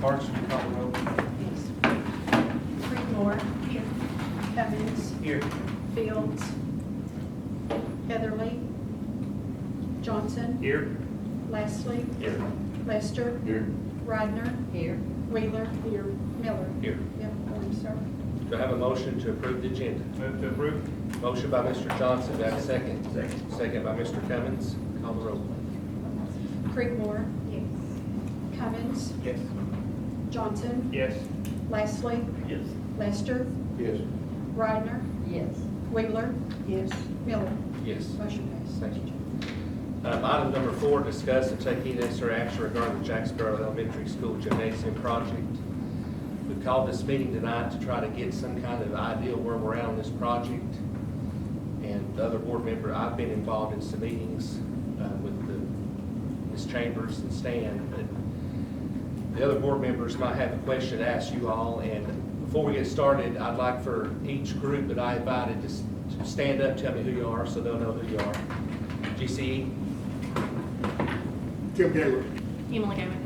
Parks, will you call the roll? Yes. Creekmore. Here. Cummins. Here. Fields. Heatherly. Johnson. Here. Leslie. Here. Lester. Here. Ridner. Here. Wheeler. Here. Miller. Here. Yep, I'm sorry. Do I have a motion to approve the agenda? Move to approve. Motion by Mr. Johnson, do I have a second? Second. Second by Mr. Cummins. Call the roll. Creekmore. Yes. Cummins. Yes. Johnson. Yes. Leslie. Yes. Lester. Yes. Ridner. Yes. Wheeler. Yes. Miller. Yes. Motion passed. Thank you. Item number 4, discuss and take any necessary action regarding the Jacksboro Elementary School Gymnasium project. We've called this meeting tonight to try to get some kind of idea where we're at on this project. And the other board member, I've been involved in some meetings with Ms. Chambers and Stan, but the other board members might have a question to ask you all. And before we get started, I'd like for each group that I invited to stand up, tell me who you are so they'll know who you are. GCE? Tim Gaylor. Emily Gamer.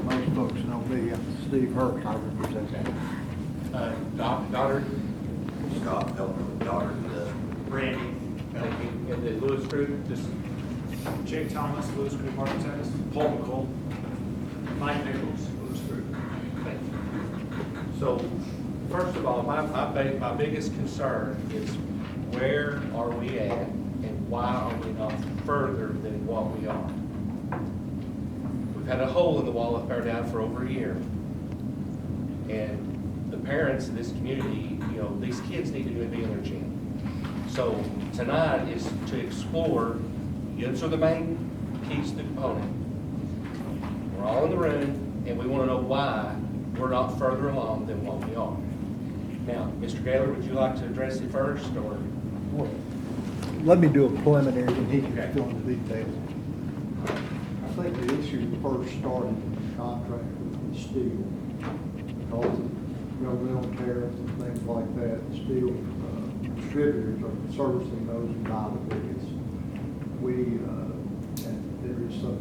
Most folks know me, I'm Steve Hurst, I represent that. Goddard? Scott Helmer, daughter, Randy. Thank you. And the Lewis group, just Jake Thomas, Lewis Group Architects. Paul McCall. Mike Nichols, Lewis Group. thank you. So, first of all, my biggest concern is where are we at and why are we not further than what we are? We've had a hole in the wall up there now for over a year. And the parents in this community, these kids need to be in their gym. So tonight is to explore, those are the main keys to the component. We're all in the room and we want to know why we're not further along than what we are. Now, Mr. Gaylor, would you like to address it first or? Well, let me do a preliminary, and he can Okay. go into details. I think the issue first started in the contract with steel, because of governmental tariffs and things like that. Steel distributors are servicing those who buy the tickets. And there is some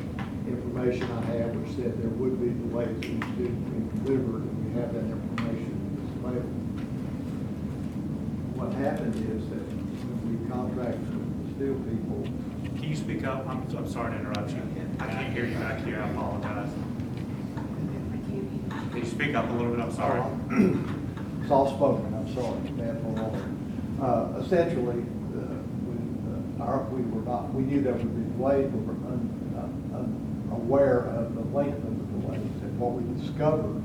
information I have which said there would be delays in students being delivered, and we have that information available. What happened is that when we contracted with the steel people, Can you speak up? I'm sorry to interrupt you. I can't hear you back here. I apologize. Can you speak up a little bit? I'm sorry. soft spoken, I'm sorry, bad for all. Essentially, we knew there would be delays, we were unaware of the length of the delays. And what we discovered,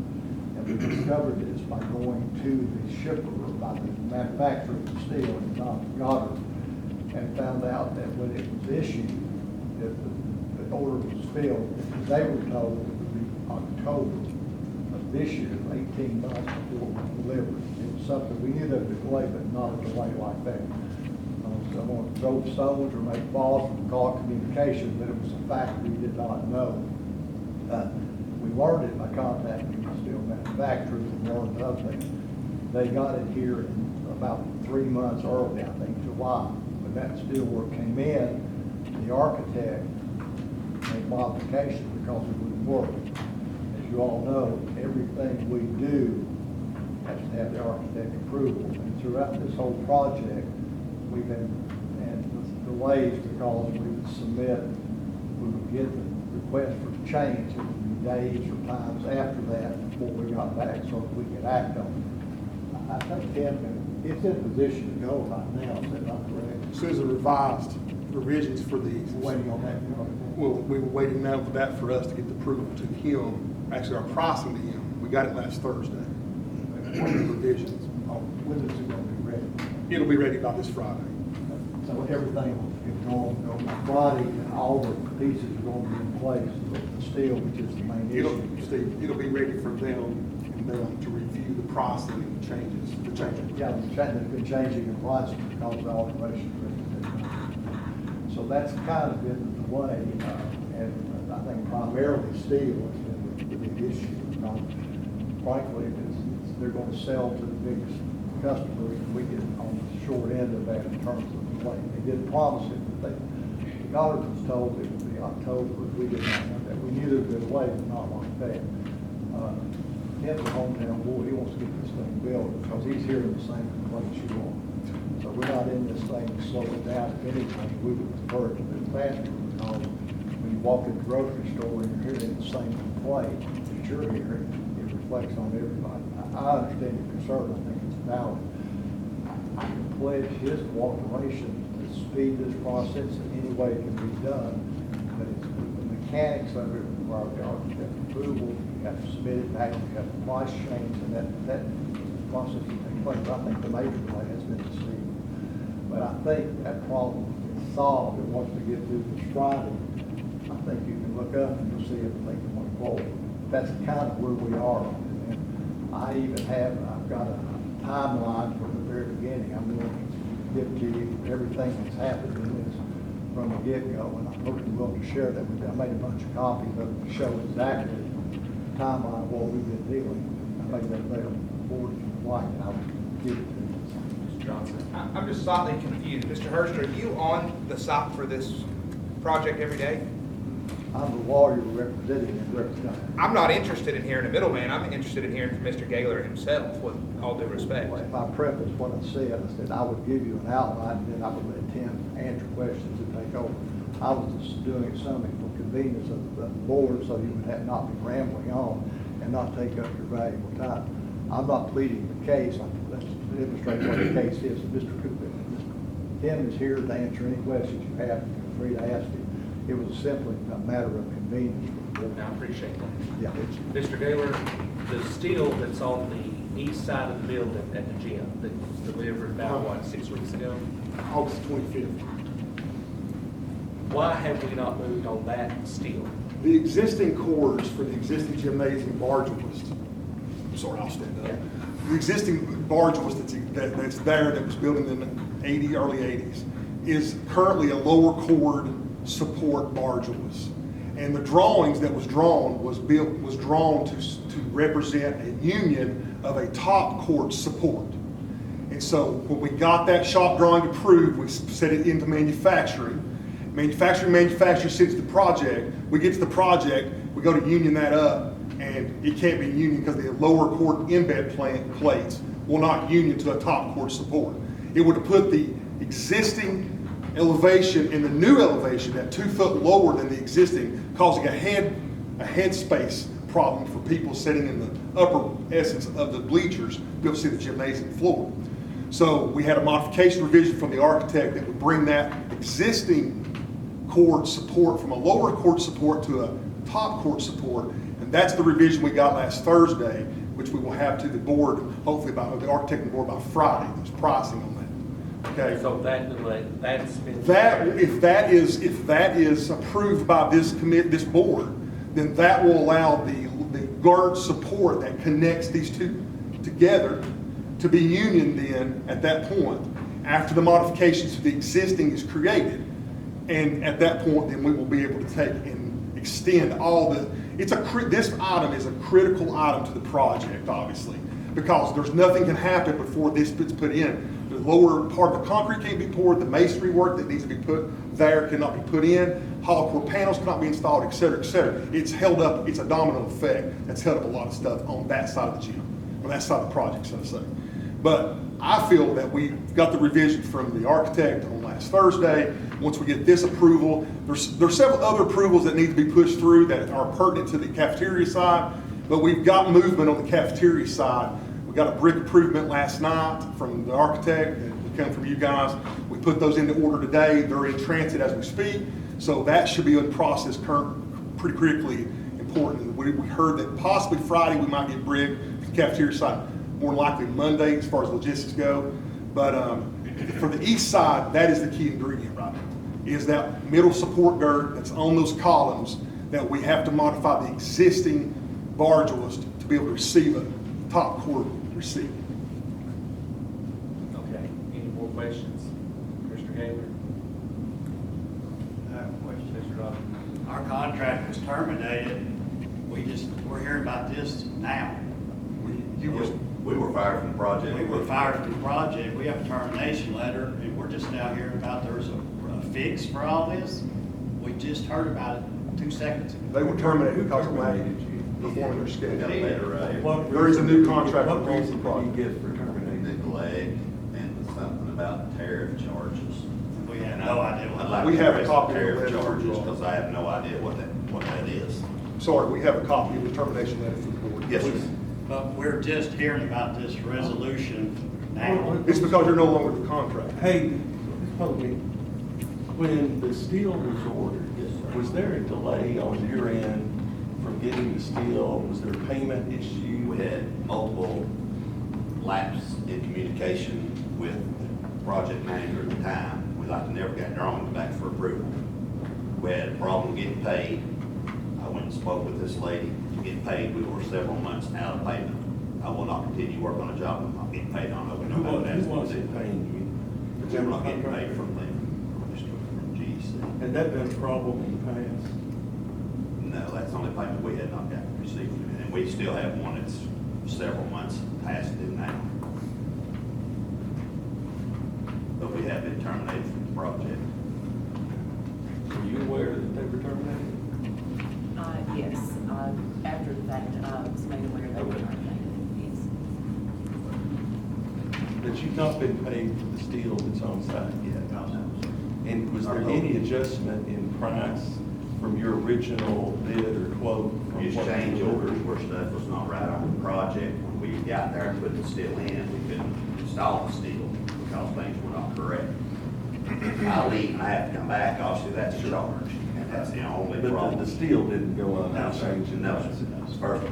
this by going to the shipper, by the manufacturer of the steel in Goddard, and found out that when it was issued, that the order was filled, they were told it would be October of this year, 18 months before it was delivered. It was something, we knew there was a delay, but not a delay like that. So I want to throw stones or make balls and call it communication, but it was a fact we did not know. We learned it by contacting the steel manufacturers and learned other things. They got it here in about 3 months early, I think July. When that steel work came in, the architect made modifications because it wouldn't work. As you all know, everything we do has to have the architect approval. And throughout this whole project, we've been, and with delays because we would get the request for change. It would be days or times after that before we got back so that we could act on it. I think, Tim, it's in position to go right now, is that not correct? As soon as the revised revisions for these, Waiting on that. well, we were waiting now for that for us to get the approval to him, actually our pricing to him. We got it last Thursday. The revisions. When is it going to be ready? It'll be ready by this Friday. So everything is going to go Friday, and all the pieces are going to be in place, the steel, which is the main issue. It'll be ready for them and them to review the pricing and changes, the changes. Yeah, they've been changing the pricing because of the alterations. So that's kind of been the delay, and I think primarily steel has been the big issue. Because frankly, they're going to sell to the biggest customers, and we get on the short end of that in terms of delay. They did promise it, but Goddard was told it would be October, but we did not know that. We knew there would be a delay, but not like that. Tim's a hometown boy, he wants to get this thing built, because he's hearing the same complaints you are. So we're not in this thing to slow it down. If anything, we would prefer it to be faster, because when you walk in the grocery store and you're hearing the same complaint that you're hearing, it reflects on everybody. I understand your concern, I think it's valid. I can pledge his cooperation to speed this process in any way it can be done, but it's the mechanics of it require the architect approval, you have to submit it back, you have to price change, and that process can take place. I think the major delay has been received. But I think that problem is solved, and once we get through this Friday, I think you can look up and you'll see everything going forward. That's kind of where we are. And I've got a timeline from the very beginning. I'm going to give to you everything that's happened in this from the get-go, and I'm hoping we'll to share that with you. I made a bunch of copies of it to show exactly the timeline of what we've been dealing with. I made that available to the board if you'd like, and I'll give it to you. Mr. Johnson? I'm just slightly confused. Mr. Hurst, are you on the site for this project every day? I'm the lawyer representing the representative. I'm not interested in hearing a middleman. I'm interested in hearing from Mr. Gaylor himself, with all due respect. If I preface what I said I would give you an outline, and then I would let Tim answer questions and take over. I was just doing something for convenience of the board, so you would not be rambling on and not take up your valuable time. I'm not pleading the case. Let's demonstrate what the case is. Mr. Cooper, Tim is here to answer any questions you have. Feel free to ask him. It was simply a matter of convenience. I appreciate that. Yeah. Mr. Gaylor, the steel that's on the east side of the building at the gym that was delivered about, 6 weeks ago? August 25th. Why have we not moved on that steel? The existing cores for the existing gymnasium barge list, sorry, I'll stand up. The existing barge list that's there, that was built in the early 80s, is currently a lower chord support barge list. And the drawings that was drawn was drawn to represent a union of a top chord support. And so when we got that shop drawing approved, we set it into manufacturing. Manufacturing sends the project. We get to the project, we go to union that up, and it can't be union because the lower chord embed plates will not union to a top chord support. It would have put the existing elevation and the new elevation at 2 foot lower than the existing, causing a head space problem for people sitting in the upper essence of the bleachers to be able to see the gymnasium floor. So we had a modification revision from the architect that would bring that existing chord support from a lower chord support to a top chord support, and that's the revision we got last Thursday, which we will have to the board, hopefully by the architect and board by Friday. There's pricing on that. Okay. So that's been. If that is approved by this board, then that will allow the guard support that connects these two together to be union then at that point, after the modifications to the existing is created. And at that point, then we will be able to take and extend all this item is a critical item to the project, obviously, because there's nothing can happen before this gets put in. The lower part of the concrete can't be poured, the masonry work that needs to be put there cannot be put in, hollow core panels cannot be installed, et cetera, et cetera. It's held up, it's a domino effect that's held up a lot of stuff on that side of the gym, or that side of the project, so to say. But I feel that we got the revision from the architect on last Thursday. Once we get this approval, there's several other approvals that need to be pushed through that are pertinent to the cafeteria side, but we've got movement on the cafeteria side. We got a brick improvement last night from the architect that come from you guys. We put those into order today. They're in transit as we speak. So that should be in process pretty critically important. We heard that possibly Friday we might get brick for the cafeteria side. More likely Monday as far as logistics go. But for the east side, that is the key ingredient right now, is that middle support gird that's on those columns that we have to modify the existing barge list to be able to receive a top chord receipt. Okay, any more questions? Mr. Gaylor? I have a question. Mr. Dawson? Our contract was terminated. We're hearing about this now. We were fired from the project. We were fired from the project. We have a termination letter, and we're just now hearing about there's a fix for all this. We just heard about it 2 seconds ago. They were terminated because of lag. performing their schedule. Got a letter, What There is a new reason- contract What for the reason did project. you get for terminating? neglect and something about tariff charges. We had no idea what. I'd like We to have a address copy of the tariff letter. charges, because I have no idea what that is. Sorry, we have a copy of the termination letter for the board. Yes, sir. But we're just hearing about this resolution now. It's because you're no longer the contract. Hey, hold me. When the steel was ordered, was there a delay on your end from getting the steel? Was there a payment issue? We had multiple lapses in communication with the project manager at the time. We like never got drawings back for approval. We had a problem getting paid. I went and spoke with this lady to get paid. We were several months out of payment. I will not continue work on a job I'm not getting paid on. Who was it paying you? We're not getting paid from them, from GEC. Had that been a problem in the past? No, that's the only payment we had not got received. And we still have one that's several months past due now. But we have been terminated from the project. Were you aware that they were terminated? Yes, after the fact, I was made aware they were terminated, yes. That you've not been paid for the steel that's on site yet? No. And was there any adjustment in price from your original bid or quote? from Just what you change ordered? orders where stuff was not right on the project. When we got there and put the steel in, we couldn't install the steel because things were not correct. I leave and I have to come back, obviously that's a charge, and that's the only But problem. the steel didn't go up No, and sir. change in No, price? sir. First,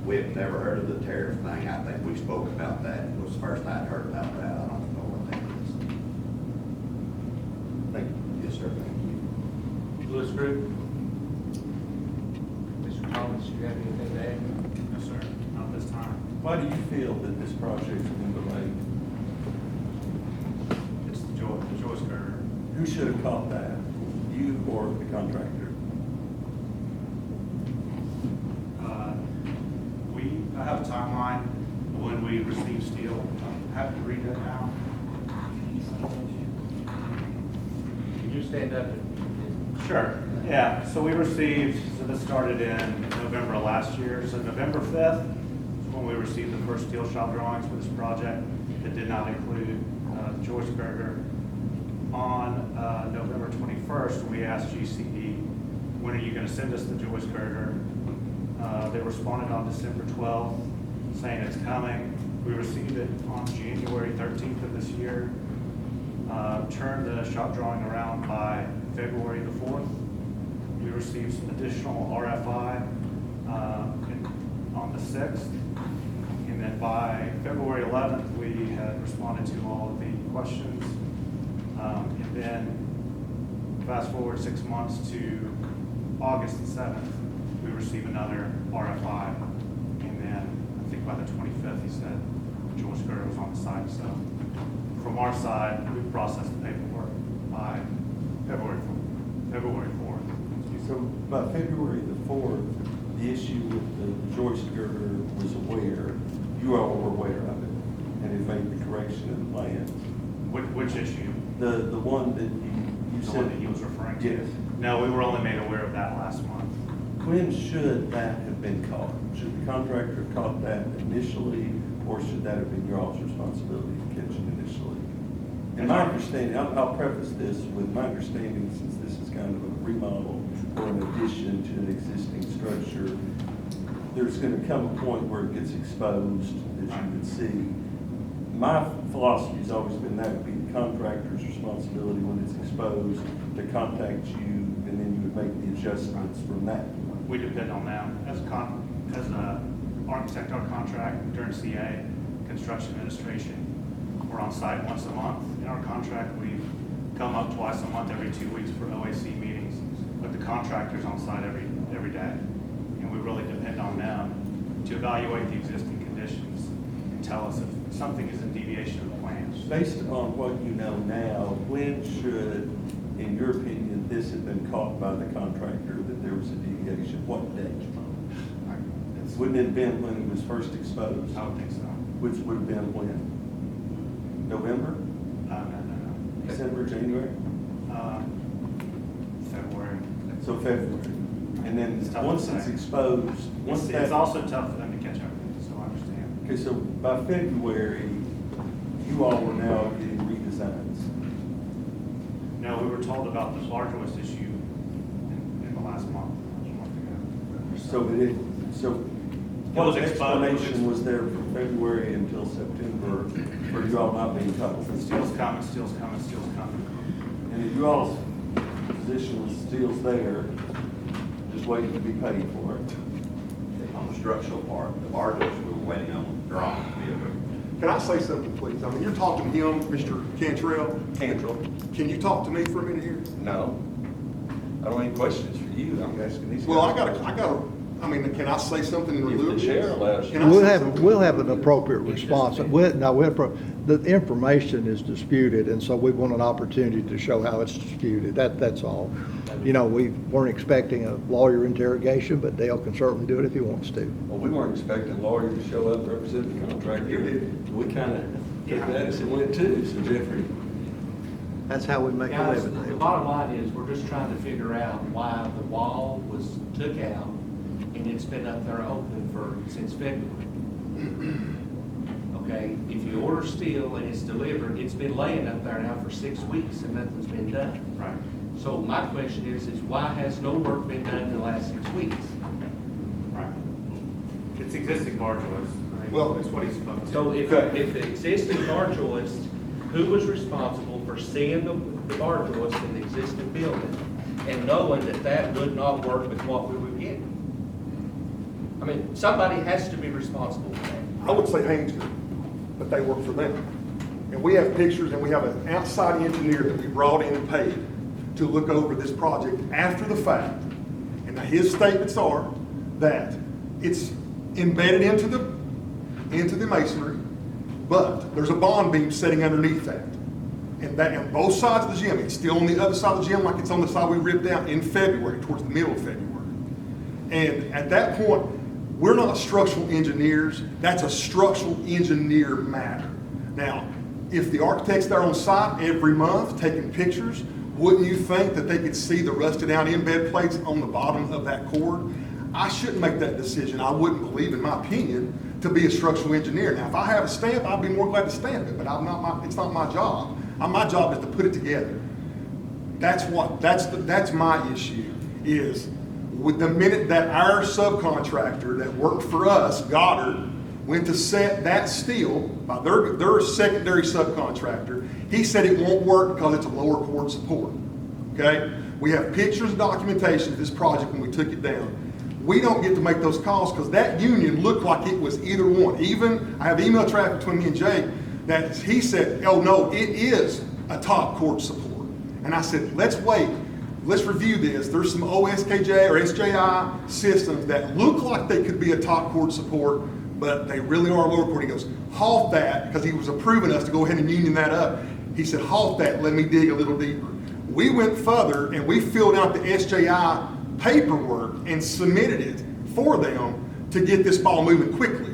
we've never heard of the tariff thing. I think we spoke about that. It was the first I'd heard about that. I don't know what that is. Thank you. Yes, sir. Thank you. Lewis Group? Mr. Thomas, you have anything to add? No, sir, not this time. Why do you feel that this project's been delayed? It's the Joyce Girder. Who should have caught that? You or the contractor? I have a timeline when we receive steel. I have to read that now. Can you stand up? Sure, yeah, so we received, so this started in November of last year, so November 5th is when we received the first steel shop drawings for this project. That did not include Joyce Berger. On November 21st, we asked GCE, when are you gonna send us the Joyce Berger? They responded on December 12th, saying it's coming. We received it on January 13th of this year. Turned the shop drawing around by February the 4th. We received some additional RFI on the 6th. And then by February 11th, we had responded to all of the questions. And then fast forward 6 months to August the 7th, we received another RFI. And then I think by the 25th, he said Joyce Girder was on the site. So from our side, we processed the paperwork by February 4th. So by February the 4th, the issue with the Joyce Girder was aware, you all were aware of it, and it made the correction of the plans. Which issue? The one that you The said. one that he was referring to? Yes. No, we were only made aware of that last month. When should that have been caught? Should the contractor have caught that initially, or should that have been your all's responsibility to catch it initially? And my understanding, I'll preface this with my understanding, since this is kind of a remodel or an addition to an existing structure, there's gonna come a point where it gets exposed, as you would see. My philosophy has always been that would be the contractor's responsibility when it's exposed to contact you, and then you would make the adjustments from that point. We depend on them. As an architect, our contract during CA, construction administration, we're on site once a month. In our contract, we come up twice a month, every 2 weeks for OAC meetings, but the contractor's on site every day. And we really depend on them to evaluate the existing conditions and tell us if something is in deviation of the plans. Based upon what you know now, when should, in your opinion, this have been caught by the contractor that there was a deviation? What date? Wouldn't it have been when it was first exposed? I would think so. Which would have been when? November? No. December, January? February. So February. And And then It's tough to once it's say. exposed, once It's that. also tough for them to catch up, so I understand. Okay, so by February, you all were now getting redesigns. No, we were told about the larger waste issue in the last month ago. So What was what exposed- explanation was there from February until September for you all not being told? Steel's coming, steel's coming, steel's coming. And if you all's position was still's there, just waiting to be paid for it. On the structural part, the barges, we were waiting on drawings to be approved. Can I say something, please? I mean, you're talking to him, Mr. Cantrell. Cantrell? Can you talk to me for a minute here? No. I don't have any questions for you. I'm asking these guys. Well, I mean, can I say something in lieu If of the chair this? allows you. Can I We'll say have, something? we'll have an appropriate response. The information is disputed, and so we want an opportunity to show how it's disputed. That's all. You know, we weren't expecting a lawyer interrogation, but Dale can certainly do it if he wants to. Well, we weren't expecting a lawyer to show up and represent the contractor. We kind of took that as it went too, so Jeffrey. That's how we make a Guys, living. the bottom line is, we're just trying to figure out why the wall was took out and it's been up there open since February. Okay, if you order steel and it's delivered, it's been laying up there now for 6 weeks and nothing's been done. Right. So my question is why has no work been done in the last 6 weeks? Right. It's existing barge waste. I think Well, that's what he spoke to. So if the existing barge hoist, who was responsible for seeing the barge hoist in the existing building and knowing that that would not work with what we were getting? I mean, somebody has to be responsible for that. I would say Haynes Group, but they work for them. And we have pictures, and we have an outside engineer that we brought in and paid to look over this project after the fact. And his statements are that it's embedded into the masonry, but there's a bond beam sitting underneath that. And that, on both sides of the gym, it's still on the other side of the gym like it's on the side we ripped out in February, towards the middle of February. And at that point, we're not structural engineers. That's a structural engineer matter. Now, if the architect's there on site every month taking pictures, wouldn't you think that they could see the rusted out embed plates on the bottom of that cord? I shouldn't make that decision. I wouldn't believe, in my opinion, to be a structural engineer. Now, if I have a stamp, I'd be more glad to stamp it, but it's not my job. My job is to put it together. That's my issue, is with the minute that our subcontractor that worked for us, Goddard, went to set that steel by their secondary subcontractor, he said it won't work because it's a lower cord support. Okay? We have pictures and documentation of this project when we took it down. We don't get to make those calls because that union looked like it was either one. Even, I have email traffic between me and Jake that he said, oh no, it is a top cord support. And I said, let's wait. Let's review this. There's some OSKJ or SJI systems that look like they could be a top cord support, but they really are lower cord. He goes, halt that, because he was approving us to go ahead and union that up. He said, halt that, let me dig a little deeper. We went further and we filled out the SJI paperwork and submitted it for them to get this ball moving quickly.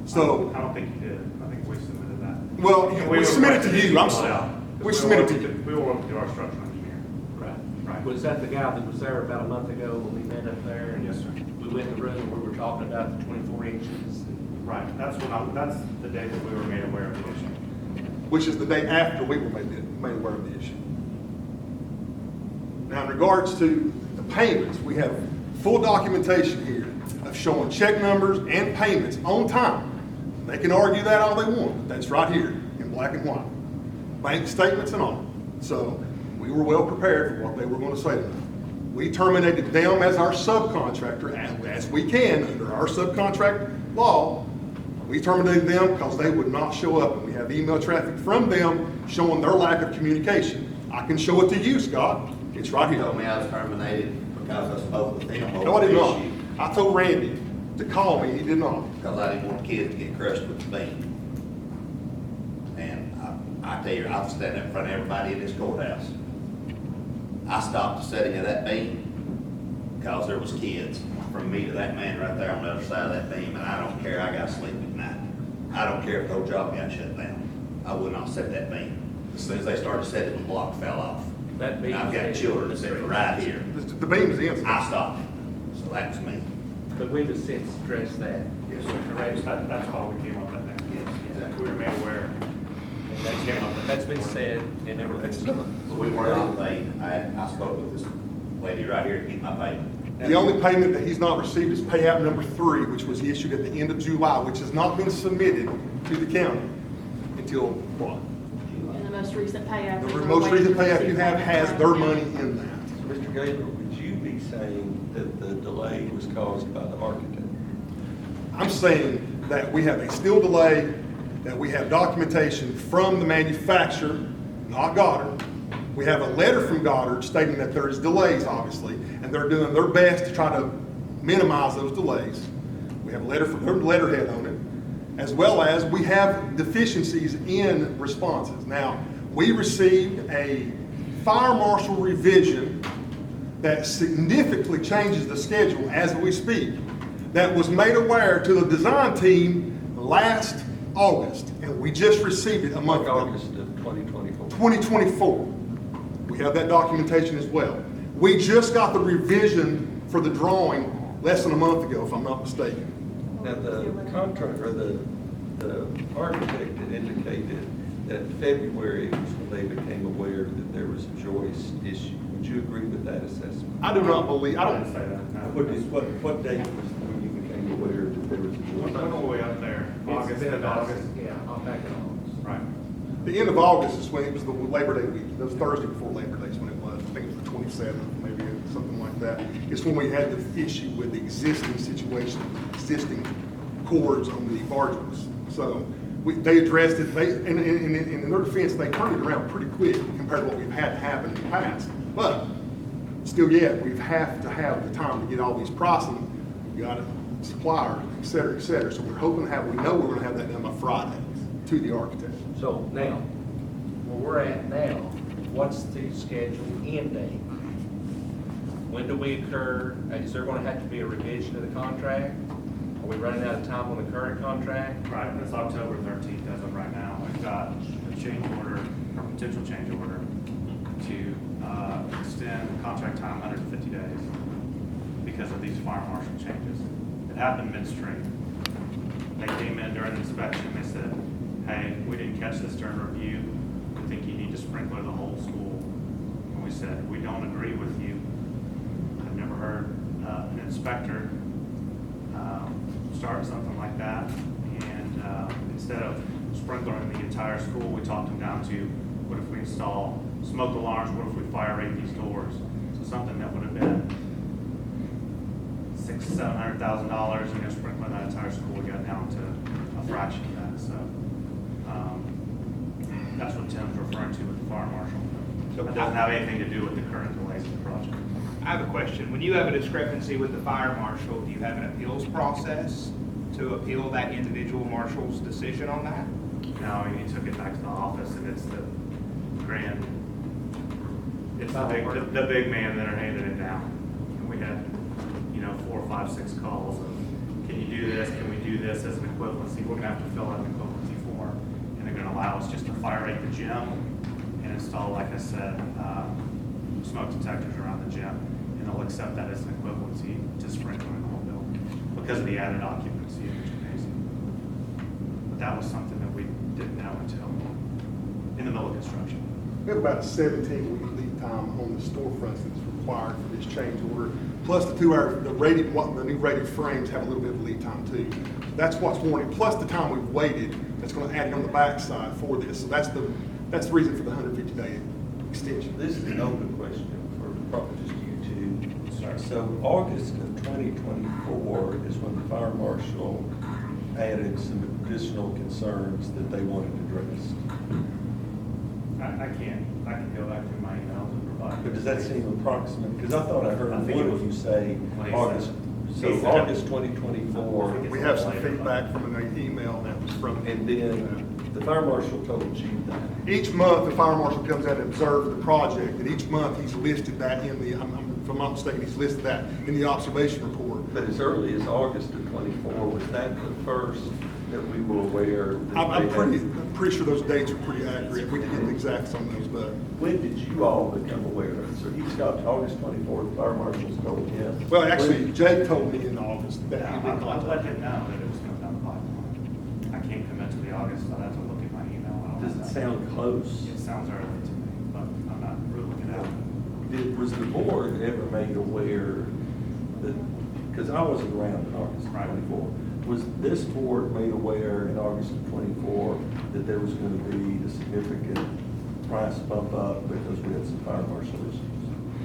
So, I don't think you did. I think we submitted that. well, we were submitted to requesting you, I'm fill it sorry. out, We 'cause submitted were to you. working We were working through our structural engineer. Right. Was that the guy that was there about a month ago when we met up there? And Yes, sir. We went in the room and we were talking about the 24 inches. Right, that's the day that we were made aware of the issue. Which is the day after we were made aware of the issue. Now, in regards to the payments, we have full documentation here of showing check numbers and payments on time. They can argue that all they want, but that's right here in black and white. Bank statements and all. So we were well prepared for what they were going to say tonight. We terminated them as our subcontractor, as we can under our subcontract law. We terminated them because they would not show up, and we have email traffic from them showing their lack of communication. I can show it to you, Scott. It's right You here. told me I was terminated because I spoke with them No, I did over not. the issue. I told Randy to call me, he did not. Because I didn't want kids to get crushed with the beam. And I tell you, I'll stand up in front of everybody in this courthouse. I stopped the setting of that beam because there was kids from me to that man right there on the other side of that beam, and I don't care, I got to sleep at night. I don't care if the whole job got shut down. I would not set that beam. As soon as they started setting, the block fell off. That beam And I've got is- children that sit right here. The beam is in. I stopped. that's me. But we've since addressed that. Yes, Correct. That's why we came up with that. Yes. We were made aware. That's been said, and everything's done. So we were not paid. I spoke with this lady right here to get my payment. The only payment that he's not received is payout number 3, which was issued at the end of July, which has not been submitted to the county until what? And the most recent payout. The most recent payout you have has their money in that. So, Mr. Gaylor, would you be saying that the delay was caused by the architect? I'm saying that we have a steel delay, that we have documentation from the manufacturer, not Goddard. We have a letter from Goddard stating that there is delays, obviously, and they're doing their best to try to minimize those delays. We have a letter from their letterhead on it, as well as we have deficiencies in responses. Now, we received a fire marshal revision that significantly changes the schedule as we speak, that was made aware to the design team last August, and we just received it a month ago. August of 2024. 2024. We have that documentation as well. We just got the revision for the drawing less than a month ago, if I'm not mistaken. Now, the contractor, the architect had indicated that February was when they became aware that there was a joist issue. Would you agree with that assessment? I do not believe, I didn't don't, say that. No. What date was when you became aware that there was a Went joist? all the way up there, August, It's been end of August. Yeah, I'll back it August. Right. the end of August is when it was the Labor Day week. That was Thursday before Labor Day is when it was. I think it was the 27th, maybe something like that. It's when we had the issue with the existing situation, existing cords on the barges. So they addressed it, in their defense, they turned it around pretty quick compared to what we've had happen in the past. But still yet, we have to have the time to get all these pricing. We've got a supplier, et cetera, et cetera. So we're hoping to have, we know we're gonna have that done by Friday to the architect. So now, where we're at now, what's the scheduled end date? When do we occur? Is there gonna have to be a revision of the contract? Are we running out of time on the current contract? Right, it's October 13th as of right now. We've got a change order, or potential change order, to extend the contract time 150 days because of these fire marshal changes. It happened midstream. They came in during inspection, they said, hey, we didn't catch this during review. We think you need to sprinkler the whole school. And we said, we don't agree with you. I've never heard an inspector start something like that. And instead of sprinklering the entire school, we talked them down to, what if we install smoke alarms? What if we fire rate these doors? So something that would have been $600,000-$700,000, and sprinkling that entire school, we got down to a fraction of that. So that's what Tim's referring to with the fire marshal. So it doesn't have anything to do with the current delays of the project. I have a question. When you have a discrepancy with the fire marshal, do you have an appeals process to appeal that individual marshal's decision on that? No, I mean, he took it back to the office, and it's the big man that are handing it down. And we had, 4, 5, 6 calls of, can you do this? Can we do this as an equivalency? We're gonna have to fill out an equivalency form, and they're gonna allow us just to fire rate the gym and install, like I said, smoke detectors around the gym, and they'll accept that as an equivalency to sprinkling the whole building because of the added occupancy of the gymnasium. But that was something that we didn't know until in the middle of construction. We have about a 17-week lead time on the storefronts that's required for this change order. Plus the the new rated frames have a little bit of lead time too. That's what's warranted, plus the time we've waited, that's gonna add it on the backside for this. So that's the reason for the 150-day extension. This is an open question for probably just you two. So August of 2024 is when the fire marshal added some additional concerns that they wanted addressed. I can go back through my emails and provide. But does that seem approximate? Because I thought I heard I one think it of was- you say Well, he August. said- So he said- August 2024, We have some feedback from an email that was from. and then the fire marshal told you that. Each month, the fire marshal comes out and observes the project, and each month he's listed that in the, if I'm not mistaken, he's listed that in the observation report. But as early as August of 24, was that the first that we were aware? That I'm they had- pretty sure those dates are pretty accurate. We can get the exacts on those, but, When did you all become aware of it? So he's got August 24th, fire marshal's told him. well, actually, Jake told me in August that Yeah, he'd been I'd let contacted. him know that it was coming down the pipeline. I can't commit to the August, I'd have to look at my email. and all Does it that. sound close? It sounds early to me, but I'm not ruling it out. Was the board ever made aware that, because I wasn't around in August of Right. 24, was this board made aware in August of 24 that there was going to be a significant price bump up because we had some fire marshal issues?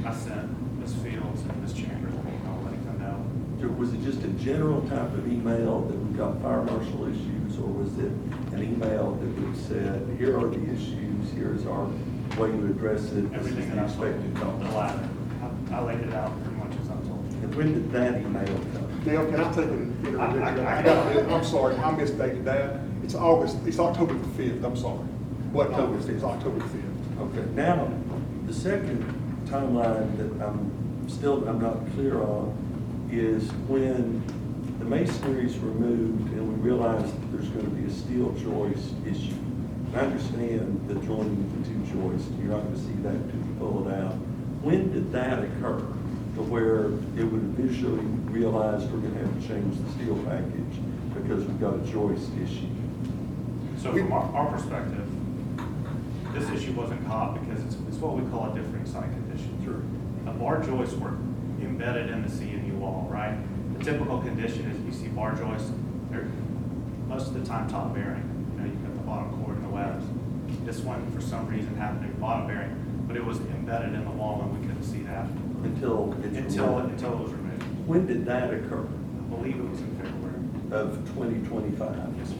I sent Ms. Fields and Ms. Chambers an email letting them know. So was it just a general type of email that we've got fire marshal issues, or was it an email that would have said, here are the issues, here's our way to address it, this is Everything the that I told expected cost? the latter. I laid it out pretty much as I told you. And when did that email come? Dale, can I take an interview? I- I'm sorry, I misstated that. It's October the 5th, I'm sorry. What August, it's October the 5th. Okay, now, the second timeline that I'm not clear on is when the masonry is removed and we realize that there's going to be a steel joist issue. I understand the joining of the two joists, you're not going to see that until you pull it out. When did that occur to where it would visually realize we're going to have to change the steel package because we've got a joist issue? So from our perspective, this issue wasn't caught because it's what we call a differing site condition. Sure. A bar joists were embedded in the CMU wall, right? The typical condition is you see bar joists, they're most of the time top bearing. You know, you've got the bottom cord and the webs. This one, for some reason, happened to be bottom bearing, but it was embedded in the wall and we couldn't see that Until it's removed. until it was removed. When did that occur? I believe it was in February. Of 2025? Yes, sir.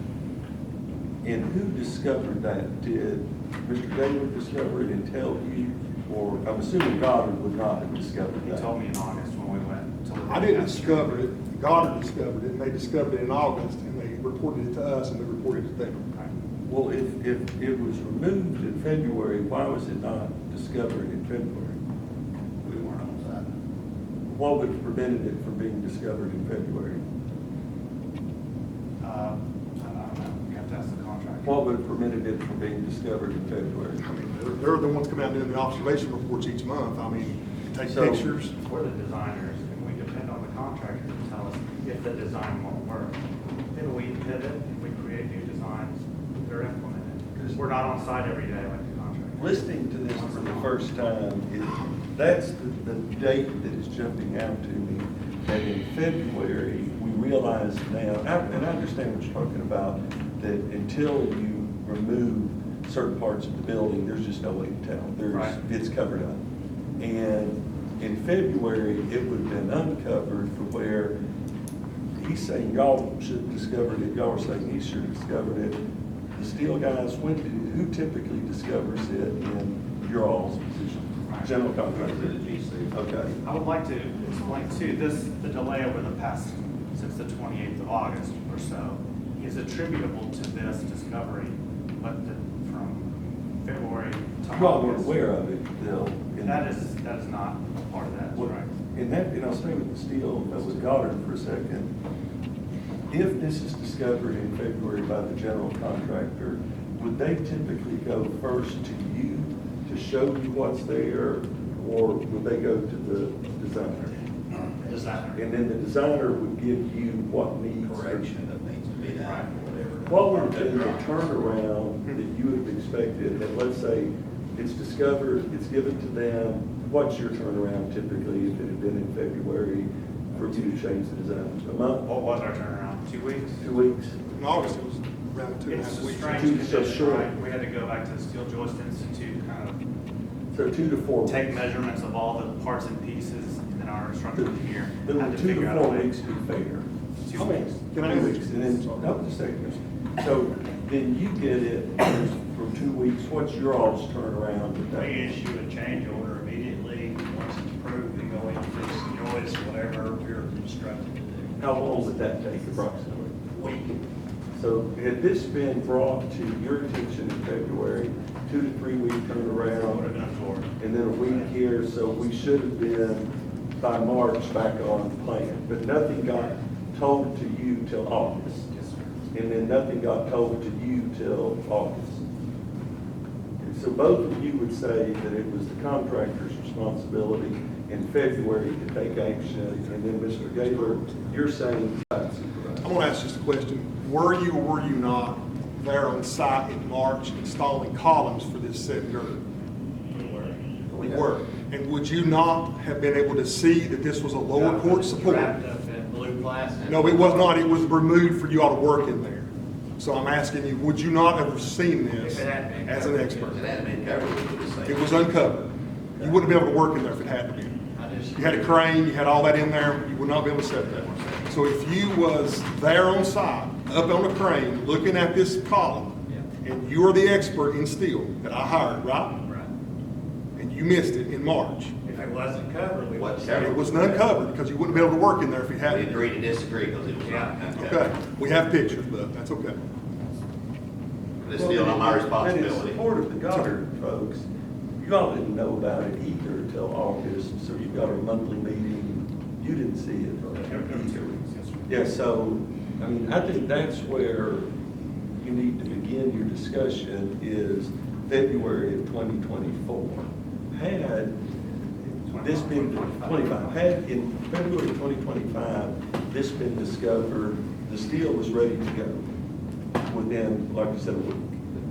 And who discovered that? Did Mr. David discover it and tell you? Or I'm assuming Goddard would not have discovered He that. told me in August when we went to look I at didn't that. discover it, Goddard discovered it, and they discovered it in August, and they reported it to us, and we reported it to them. Right. Well, if it was removed in February, why was it not discovered in February? We weren't on site. What would have prevented it from being discovered in February? I don't know, you have to ask the contractor. What would have prevented it from being discovered in February? I mean, they're the ones coming out doing the observation reports each month. I mean, take So- pictures. We're the designers, and we depend on the contractor to tell us if the design won't work. Then we pivot, we create new designs that are implemented. Because we're not on site every day like the contractor. Listening to this for the first time, that's the date that is jumping out to me, that in February, we realized now, and I understand what you're talking about, that until you remove certain parts of the building, there's just no way to tell. Right. It's covered up. And in February, it would have been uncovered for where he's saying y'all should have discovered it, y'all are saying he should have discovered it. The steel guys, who typically discovers it in your all's position? General contractor. The GC. Okay. I would like to explain too, the delay over the past, since the 28th of August or so, is attributable to this discovery, but from February to You all were August. aware of it, Bill. That is not a part of that, Well, right? and I'll stay with the steel, with Goddard for a second. If this is discovered in February by the general contractor, would they typically go first to you to show you what's there, or would they go to the designer? Designer. And then the designer would give you what needs. Correction that needs to be done, or whatever. What would have been the turnaround that you would have expected, and let's say it's discovered, it's given to them, what's your turnaround typically if it had been in February for you to change the design? A month, What was our turnaround? 2 weeks? 2 weeks? In August, it was around 2.5 It's a weeks. strange Two, so condition, short. right? We had to go back to the Steel Joist Institute, kind of So 2 to 4 weeks. take measurements of all the parts and pieces, and then our structural engineer Then had would to 2 figure to out a 4 way. weeks be fair? 2 weeks. Can I? 2 weeks, and then, no, just a second. So then you get it from 2 weeks, what's your all's turnaround with that? We issue a change order immediately. Once it's approved, we go in and fix the joist, whatever we're instructed to do. How long would that take approximately? Week. So had this been brought to your attention in February, 2 to 3 week Would have turnaround, been absorbed. and then a week here, so we should have been by March back on plan, but nothing got told to you till August. Yes, sir. And then nothing got told to you till August. And so both of you would say that it was the contractor's responsibility in February to take action, and then Mr. Gaylor, you're saying site supervisor. I'm gonna ask just a question. Were you or were you not there on site in March installing columns for this set girder? We were. And would you not have been able to see that this was a lower court support? Wrapped up in blue plastic. No, it was not. It was removed for you all to work in there. So I'm asking you, would you not have seen this If it had been as an expert? It had been covered, we would have seen. It was uncovered. You wouldn't be able to work in there if it hadn't been. I just. You had a crane, you had all that in there, you would not be able to set that. So if you was there on site, up on a crane, looking at this column, Yeah. and you are the expert in steel that I hired, right? Right. And you missed it in March, If it wasn't covered, we Wasn't would. and it was not covered, because you wouldn't be able to work in there if you We hadn't. agree to disagree because it was not. Okay, we have pictures, but that's okay. But it's still not my And in responsibility. support of the Goddard folks, you all didn't know about it either until August, so you've got a monthly meeting, you didn't see it either. Yeah, so, I mean, I think that's where you need to begin your discussion is February of 2024. Had this been 25, had in February of 2025, this been discovered, the steel was ready to go within, like I said, a week.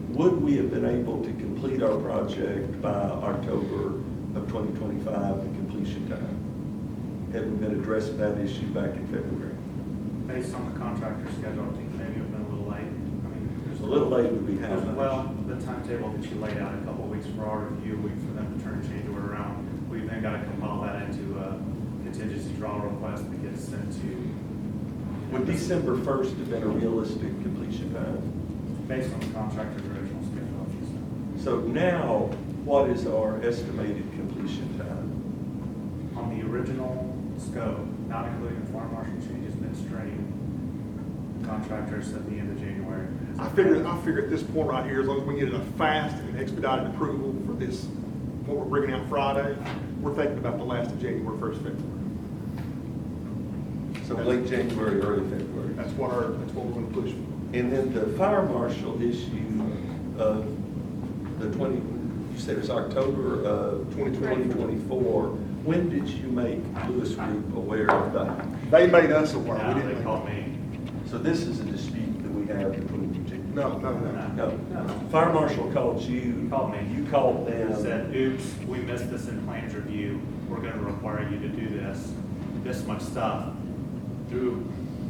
Would we have been able to complete our project by October of 2025 in completion time? Had we been addressing that issue back in February? Based on the contractor's schedule, I think maybe it'd been a little late. I mean, there's A little late would be how much? Well, the timetable that you laid out a couple of weeks for our review, a week for them to turn change order around. We then got to compile that into a contingency draw request that gets sent to. Would December 1st have been a realistic completion time? Based on the contractor's original schedule. So now, what is our estimated completion time? On the original scope, not including the fire marshal changes, midstream, contractor said the end of January. I figure at this point right here, as long as we get a fast and expedited approval for this, what we're bringing out Friday, we're thinking about the last of January, 1st February. So late January, early February. That's what we're gonna push for. And then the fire marshal issue of the 20, you said it's October of 2024. When did you make Lewis Group aware of that? They made us aware, we Yeah, didn't they make called them. me. So this is a dispute that we have between you two? No. No. Fire marshal called you. He called me. You called them. He said, oops, we missed this in plans review. We're gonna require you to do this much stuff. Through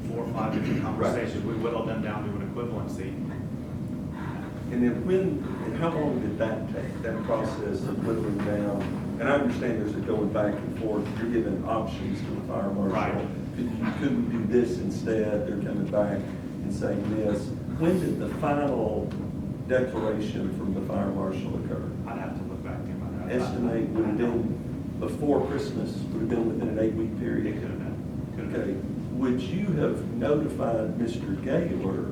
4 or 5 different conversations, we whittled them down to an equivalency. And then and how long did that take, that process of whittling down? And I understand there's a going back and forth, you're giving options to the fire marshal. Right. You couldn't do this instead, they're coming back and saying this. When did the final declaration from the fire marshal occur? I'd have to look back in my notes. Estimate would have been before Christmas, would have been within an 8-week It period? could have been. Could have Okay, been. would you have notified Mr. Gaylor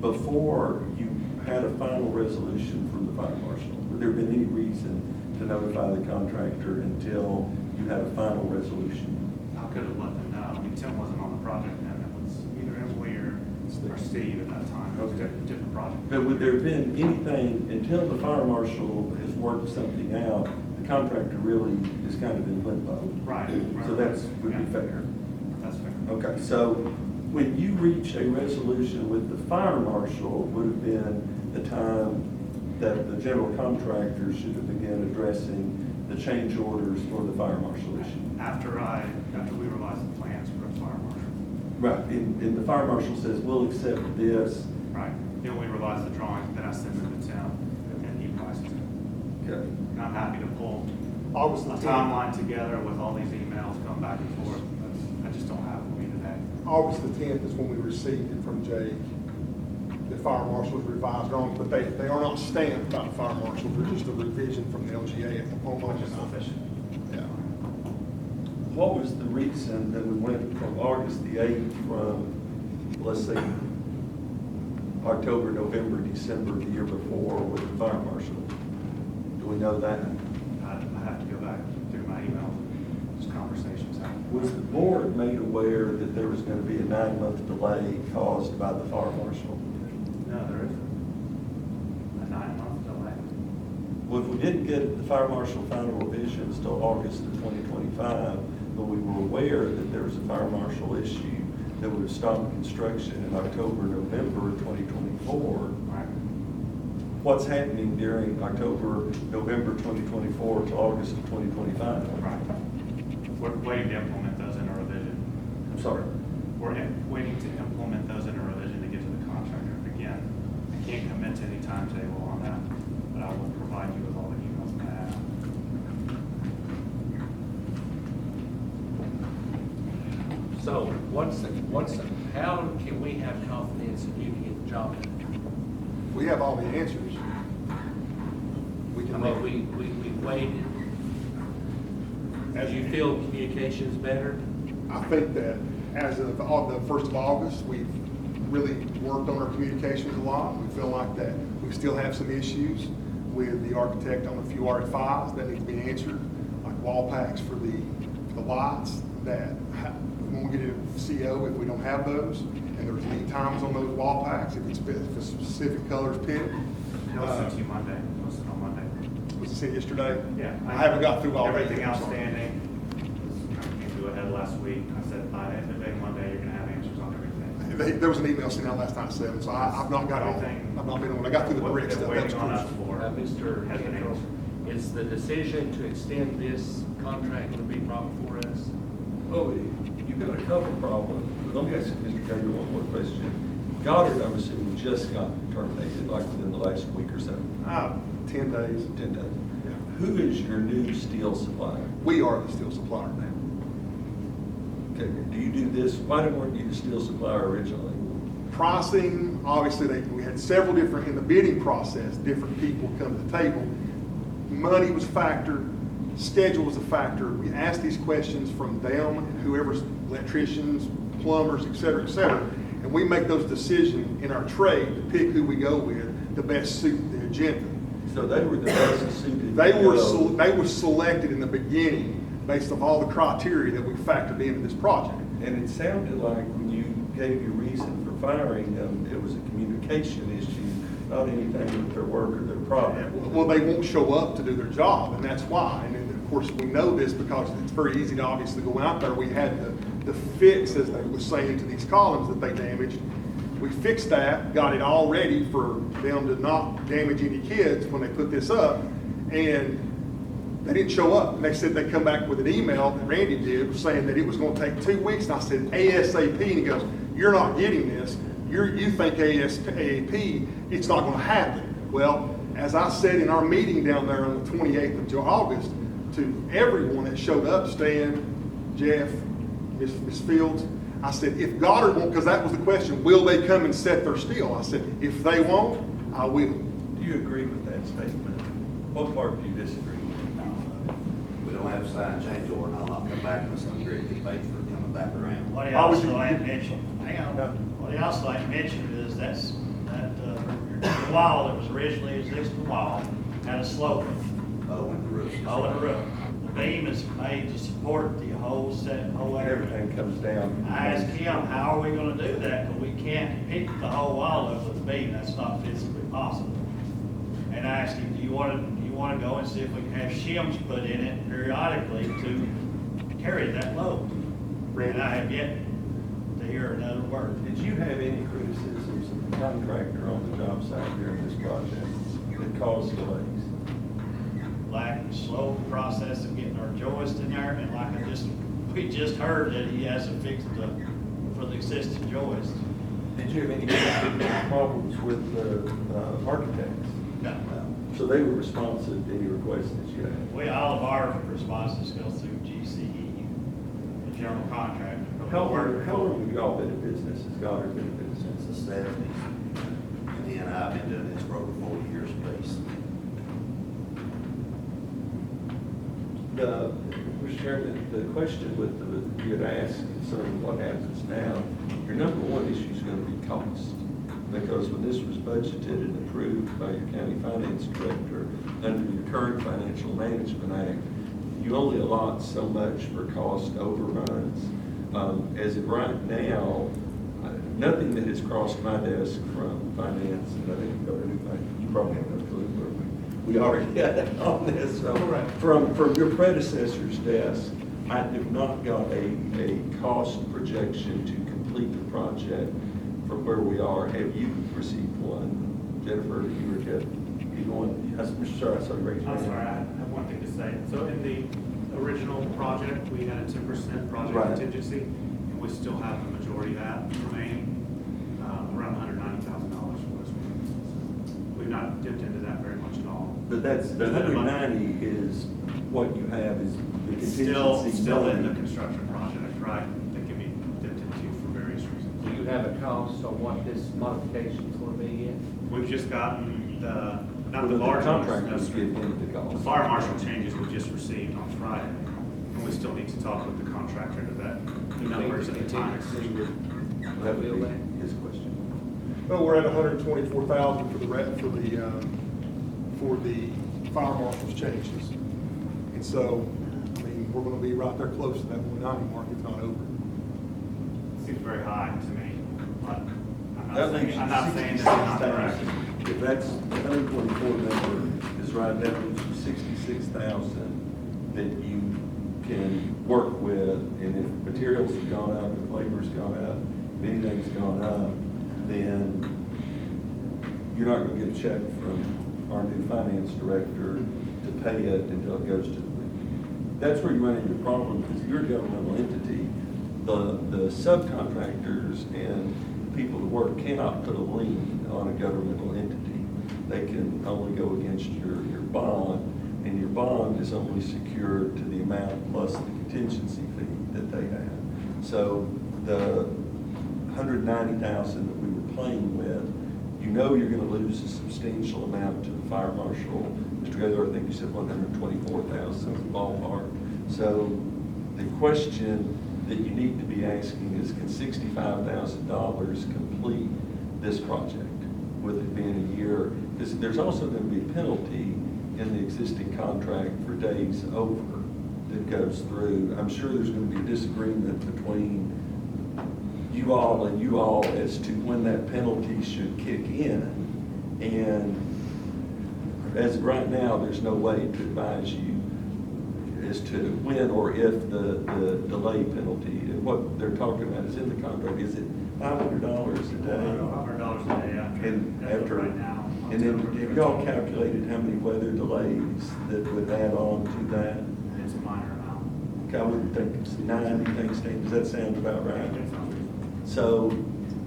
before you had a final resolution from the fire marshal? Would there have been any reason to notify the contractor until you had a final resolution? I could have let them know. I mean, Tim wasn't on the project then. It was either Emily or Steve at that time. It was a different project. But would there have been anything, until the fire marshal has worked something out, the contractor really is kind of in limbo? Right. So that's, would be Yeah. fair. That's fair. Okay, so when you reach a resolution with the fire marshal would have been the time that the general contractor should have begun addressing the change orders for the fire marshal issue. After we revised the plans for the fire marshal. Right, and the fire marshal says, we'll accept this. Right. Then we revised the drawings, then I sent them to Tim, and he priced it. Okay. And I'm happy to pull August a the 10th. timeline together with all these emails going back and forth. I just don't have it with me today. August the 10th is when we received it from Jake. The fire marshal's revised drawings, but they are not stamped by the fire marshal. They're just a revision from the LGA at the moment. Which is sufficient. Yeah. What was the reason that we went from August the 8th from, let's say, October, November, December the year before with the fire marshal? Do we know that? I have to go back through my emails. conversations happen. Was the board made aware that there was going to be a 9-month delay caused by the fire marshal? No, there isn't. A 9-month delay. Well, if we didn't get the fire marshal final revisions till August of 2025, but we were aware that there was a fire marshal issue that would have stopped construction in October, November of 2024, Right. what's happening during October, November 2024 to August of 2025? Right. We're waiting to implement those in a revision. I'm sorry. We're waiting to implement those in a revision to get to the contractor. Again, I can't commit to any timetable on that, but I will provide you with all the emails that I have. So how can we have confidence that you can get the job done? We have all the answers. We I can, mean, we've waited. As you feel communication's better? I think that as of the 1st of August, we've really worked on our communications a lot. We feel like that we still have some issues with the architect on a few RFIs that need to be answered, like wall packs for the lights, that when we get a CO, if we don't have those, and there's lead times on those wall packs, if it's a specific color's picked. They'll send to you Monday. They'll send on Monday. Was it sent yesterday? Yeah. I haven't got through all that. Everything yet, I'm sorry. outstanding. Came to a head last week. I said by the end of the day Monday, you're gonna have answers on everything. There was an email sent out last night at 7, so I've not got all, Everything. I've not been on, I got through the What brick they're stuff, that was waiting on us crucial. for Mr. has been Campbell, answered. is the decision to extend this contract going to be problem for us? Oh, you've got a couple problems. Let me ask you, Mr. Gager, one more question. Goddard, I'm assuming, just got terminated, like within the last week or so. 10 days. 10 days. Who is your new steel supplier? We are the steel supplier now. Okay, do you do this, why weren't you the steel supplier originally? Pricing, obviously, we had several different, in the bidding process, different people come to the table. Money was a factor, schedule was a factor. We asked these questions from them, and whoever's electricians, plumbers, et cetera, and we make those decisions in our trade to pick who we go with to best suit the agenda. So they were the best suited. They were selected in the beginning based on all the criteria that we factored into this project. And it sounded like when you gave your reason for firing them, it was a communication issue, not anything with their work or their product. Well, they won't show up to do their job, and that's why. And then, of course, we know this because it's very easy to obviously go out there. We had the fix, as they were saying, to these columns that they damaged. We fixed that, got it all ready for them to not damage any kids when they put this up, and they didn't show up. And they said they'd come back with an email that Randy did saying that it was going to take 2 weeks. And I said, ASAP. And he goes, you're not getting this. You think ASAP, it's not going to happen. Well, as I said in our meeting down there on the 28th of August, to everyone that showed up, Stan, Jeff, Miss Fields, I said, if Goddard won't, because that was the question, will they come and set their steel? I said, if they won't, I will. Do you agree with that statement? What part do you disagree with? We don't have to sign a change order, and I'll not come back unless I'm ready to get paid for coming back around. What he Why would also you- ain't mentioned, hang on, what he also ain't mentioned is that the wall that was originally existing wall had a slope. Oh, and the roof. Oh, and the roof. The beam is made to support the whole area. Everything comes down. I asked him, how are we gonna do that? Because we can't pick the whole wall up with the beam, that's not physically possible. And I asked him, do you wanna go and see if we can have shims put in it periodically to carry that load? And I have yet to hear another word. Did you have any criticisms of the contractor on the job site during this project that caused delays? Like slow process of getting our joist in there, and like we just heard that he hasn't fixed for the existing joist. Did you have any problems with the architects? No. So they were responsive to any requests that you had? All of our responses go through GCE, the general contractor. How long have y'all been in business? Has Goddard been in business? Since the 70s. And he and I have been doing this for over 40 years apiece. Mr. Chairman, the question you had asked concerning what happens now, your number one issue is going to be cost. Because when this was budgeted and approved by your county finance director under your current Financial Management Act, you only allot so much for cost overruns. As of right now, nothing that has crossed my desk from finance, and I think you probably have no clue where we already got it on this. So from your predecessor's desk, I have not got a cost projection to complete the project from where we are. Have you received one, Jennifer? You were good. You going? Mr. Sir, I saw you raise your I'm hand. sorry, I have one thing to say. So in the original project, we had a 10% project Right. contingency, and we still have the majority of that remaining, around $190,000 for this one. We've not dipped into that very much at all. But that's, the 190 is what you have is the It's contingency. still in the money. construction project, right? That can be dipped into for various reasons. Do you have a cost on what this modification is going to be yet? We've just gotten not the Well, large ones, contractors no, give him the the cost. fire marshal changes we just received on Friday. And we still need to talk with the contractor to that, the numbers and the times. That would be his question. Well, we're at 124,000 for the fire marshal's changes. And so, I mean, we're gonna be right there close to that 190 mark, if not over. Seems very high to me, but That leaves I'm you not saying that's not correct. 66,000. If that's, the 124 number is right, that leaves you 66,000 that you can work with. And if materials have gone up, if labor's gone up, if anything's gone up, then you're not gonna get a check from our new finance director to pay it until it goes to the, that's where you run into a problem, because you're a governmental entity. The subcontractors and people that work cannot put a lien on a governmental entity. They can only go against your bond, and your bond is only secured to the amount plus the contingency fee that they have. So the 190,000 that we were playing with, you know you're gonna lose a substantial amount to the fire marshal. Mr. Gaylor, I think you said 124,000 ballpark. So the question that you need to be asking is, can $65,000 complete this project with it being a year? Because there's also going to be a penalty in the existing contract for days over that goes through. I'm sure there's going to be a disagreement between you all and you all as to when that penalty should kick in. And as of right now, there's no way to advise you as to when or if the delay penalty, and what they're talking about is in the contract, is it $500 a day? $500 a day after right now. And then have y'all calculated how many weather delays that would add on to that? It's a minor amount. Okay, I wouldn't think it's 90 things, does that sound about right? So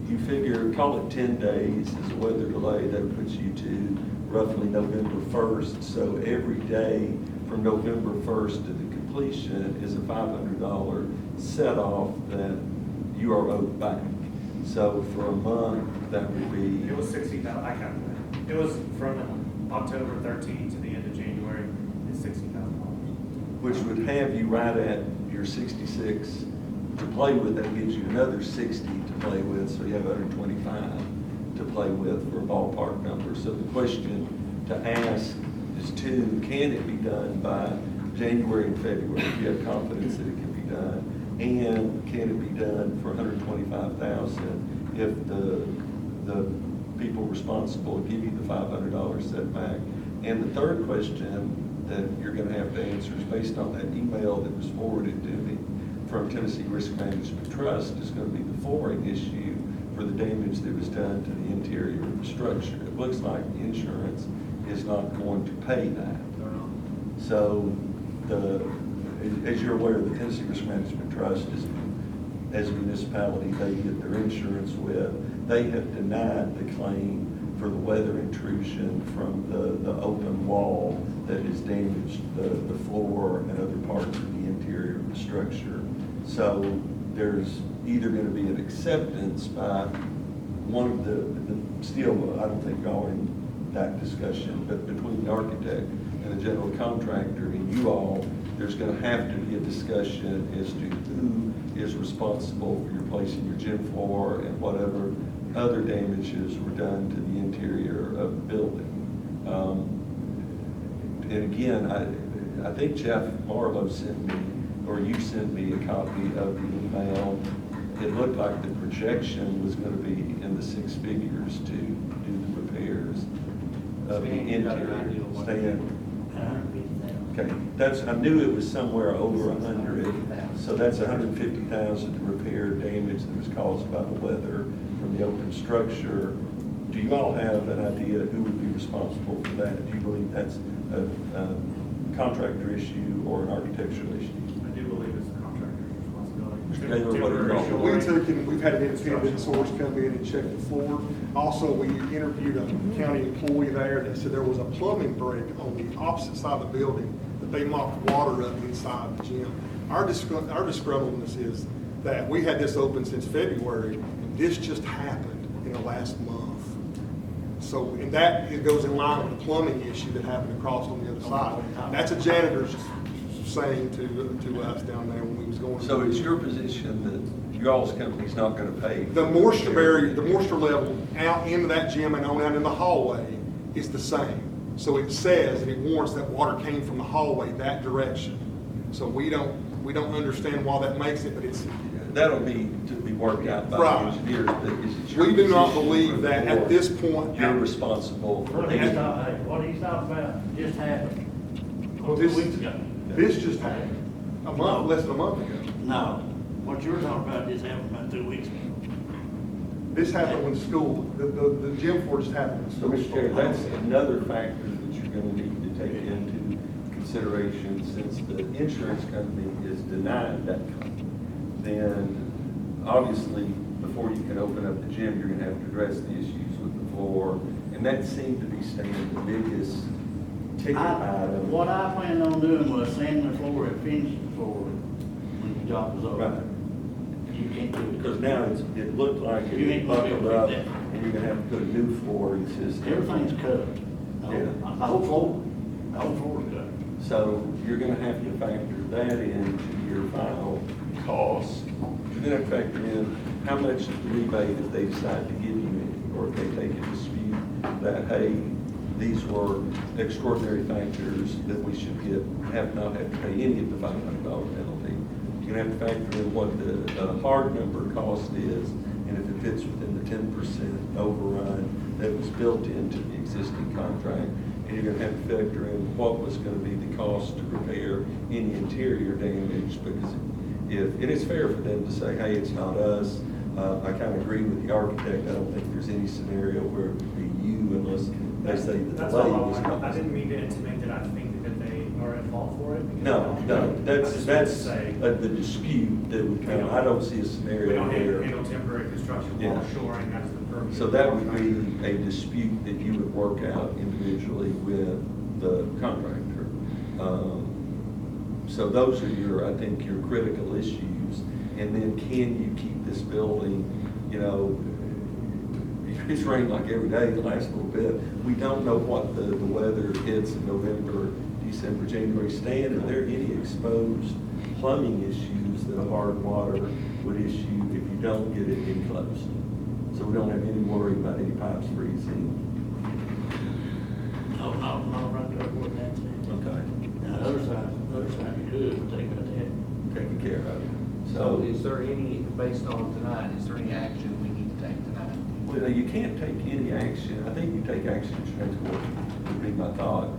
you figure, call it 10 days as a weather delay, that puts you to roughly November 1st. So every day from November 1st to the completion is a $500 set off that you are owed back. So for a month, that would be. It was 60,000, I calculated. It was from October 13th to the end of January, it's $60,000. Which would have you right at your 66 to play with. That gives you another 60 to play with, so you have 125 to play with for a ballpark number. So the question to ask is can it be done by January and February? If you have confidence that it can be done, and can it be done for 125,000 if the people responsible give you the $500 setback? And the third question that you're going to have to answer is based on that email that was forwarded to me from Tennessee Risk Management Trust, is going to be the flooring issue for the damage that was done to the interior of the structure. It looks like the insurance is not going to pay that. So as you're aware, the Tennessee Risk Management Trust is, as a municipality, they get their insurance with. They have denied the claim for the weather intrusion from the open wall that has damaged the floor and other parts of the interior of the structure. So there's either going to be an acceptance by one of the still, I don't think y'all are in that discussion, but between the architect and the general contractor and you all, there's going to have to be a discussion as to who is responsible for replacing your gym floor and whatever other damages were done to the interior of the building. And again, I think Jeff Marlowe sent me, or you sent me a copy of the email. It looked like the projection was gonna be in the six figures to do the repairs of the Stan, you got an idea interior. of what- Stan? Okay, I knew it was somewhere over 100, so that's 150,000 to repair damage that was caused by the weather from the open structure. Do you all have an idea who would be responsible for that? Do you believe that's a contractor issue or an architectural issue? I do believe it's the contractor's responsibility. Mr. Gaylor, what do you We think? took, and we've had an independent source come in and check the floor. Also, we interviewed a county employee there that said there was a plumbing break on the opposite side of the building, that they mocked water up inside the gym. Our disgruntledness is that we had this open since February, and this just happened in the last month. So, and that, it goes in line with the plumbing issue that happened across on the other side. That's a janitor's saying to us down there when we was going. So it's your position that your all's company's not gonna pay? The moisture barrier, the moisture level out into that gym and on out in the hallway is the same. So it says, and it warrants that water came from the hallway that direction. So we don't understand why that makes it, but it's, That'll be to be worked out by Right. the engineers, but is it your we do not position believe for the that at board? this point. You're responsible for What he's the. talking, what he's talking about just happened. Well, 2 weeks ago. This just happened, less than a month ago. No, what you're talking about just happened about 2 weeks ago. This happened when school, the gym floor just happened. So, Mr. Chair, that's another factor that you're gonna need to take into consideration, since the insurance company is denied that claim. Then, obviously, before you can open up the gym, you're gonna have to address the issues with the floor, and that seemed to be staying the biggest ticket item. What I planned on doing was sanding the floor and finishing the floor when the job was over. Right. You can't do it. Because now it looked like You it ain't gonna be buckled able up, to do that. and you're gonna have to put a new flooring system. Everything's cut. Yeah. The whole floor, the whole floor is cut. So you're gonna have to factor that into your final cost. You're gonna have to factor in how much of the rebate if they decide to give you any, or if they take a dispute that, hey, these were extraordinary factors that we should not have to pay any of the $500 penalty. You're gonna have to factor in what the hard number cost is, and if it fits within the 10% overrun that was built into the existing contract. And you're gonna have to factor in what was gonna be the cost to repair any interior damage, because and it's fair for them to say, hey, it's not us. I kind of agree with the architect. I don't think there's any scenario where it would be you unless they say the That's delay all was I caused. I didn't mean to intimate that I think that they are at fault for it. because No, I no, just that's meant to say, the dispute that would come. I don't see a we scenario don't where. handle temporary construction Yeah. wall shoring, that's the purview. So that would be a dispute that you would work out individually with the contractor. So those are your, I think, your critical issues. And then can you keep this building, it's rained like every day the last little bit. We don't know what the weather hits in November, December, January. Stan, are there any exposed plumbing issues that a hard water would issue if you don't get it enclosed? So we don't have any worry about any pipes freezing. No, right there where that's at. Okay. Now, the other side you could, but they got that. Taken care of. So is there any, based on tonight, is there any action we need to take tonight? Well, you can't take any action. I think you take action at transport, would be my thought.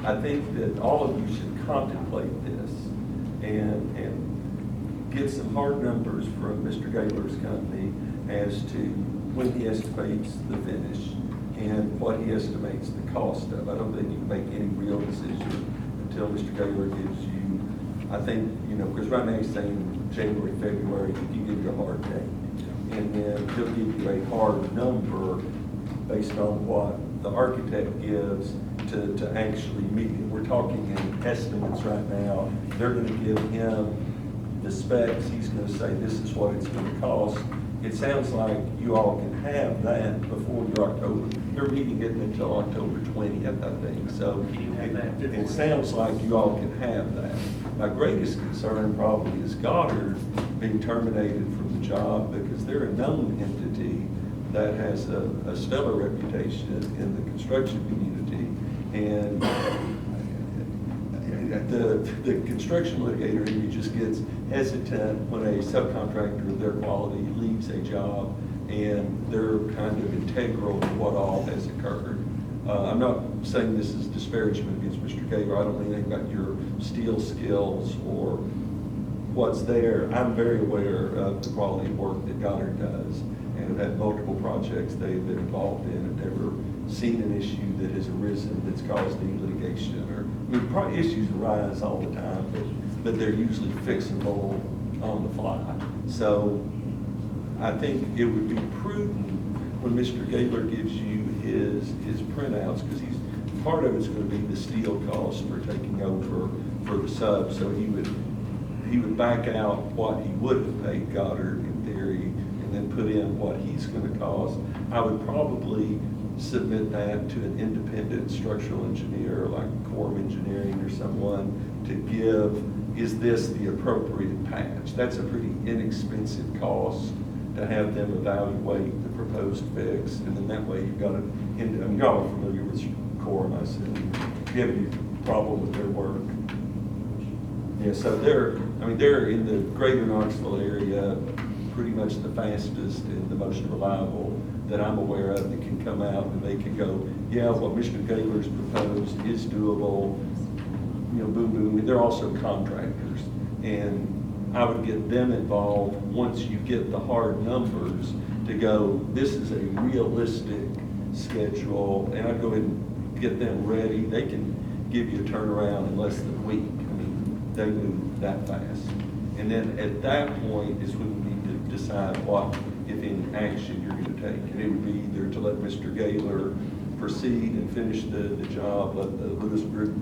I think that all of you should contemplate this and get some hard numbers from Mr. Gaylor's company as to when he estimates the finish and what he estimates the cost of. I don't think you can make any real decision until Mr. Gaylor gives you, I think, because right now he's saying January, February, he give you a hard date. And then he'll give you a hard number based on what the architect gives to actually meet it. We're talking in estimates right now. They're gonna give him the specs. He's gonna say, this is what it's gonna cost. It sounds like you all can have that before your October. Your meeting isn't until October 20th, I think. So it sounds like you all can have that. My greatest concern probably is Goddard being terminated from the job, because they're a known entity that has a stellar reputation in the construction community. And the construction litigator in me just gets hesitant when a subcontractor of their quality leaves a job and they're kind of integral to what all has occurred. I'm not saying this is disparagement against Mr. Gaylor. I don't mean anything about your steel skills or what's there. I'm very aware of the quality of work that Goddard does, and have had multiple projects they've been involved in, and never seen an issue that has arisen that's caused any litigation. Or, I mean, probably issues arise all the time, but they're usually fixable on the fly. So I think it would be prudent when Mr. Gaylor gives you his printouts, because part of it's going to be the steel cost for taking over for the sub. So he would back out what he would have paid Goddard in theory, and then put in what he's going to cost. I would probably submit that to an independent structural engineer like Quorum Engineering or someone to give, is this the appropriate patch? That's a pretty inexpensive cost to have them evaluate the proposed fix, and then that way you've got y'all are familiar with Quorum, I assume. Do you have any problem with their work? Yeah, so they're in the greater Knoxville area, pretty much the fastest and the most reliable that I'm aware of that can come out and they can go, yeah, what Mr. Gaylor's proposed is doable, boom, boom. They're also contractors, and I would get them involved once you get the hard numbers to go, this is a realistic schedule, and I'd go ahead and get them ready. They can give you a turnaround in less than a week. I mean, they move that fast. And then at that point is when we need to decide what, if any, action you're going to take. And it would be either to let Mr. Gaylor proceed and finish the job, let the Lewis Group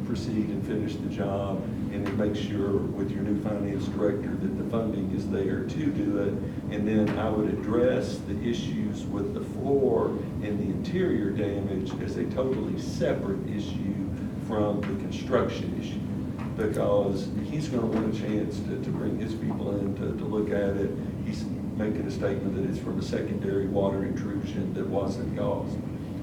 proceed and finish the job, and then make sure with your new finance director that the funding is there to do it. And then I would address the issues with the floor and the interior damage as a totally separate issue from the construction issue, because he's going to want a chance to bring his people in to look at it. He's making a statement that it's from a secondary water intrusion that wasn't caused.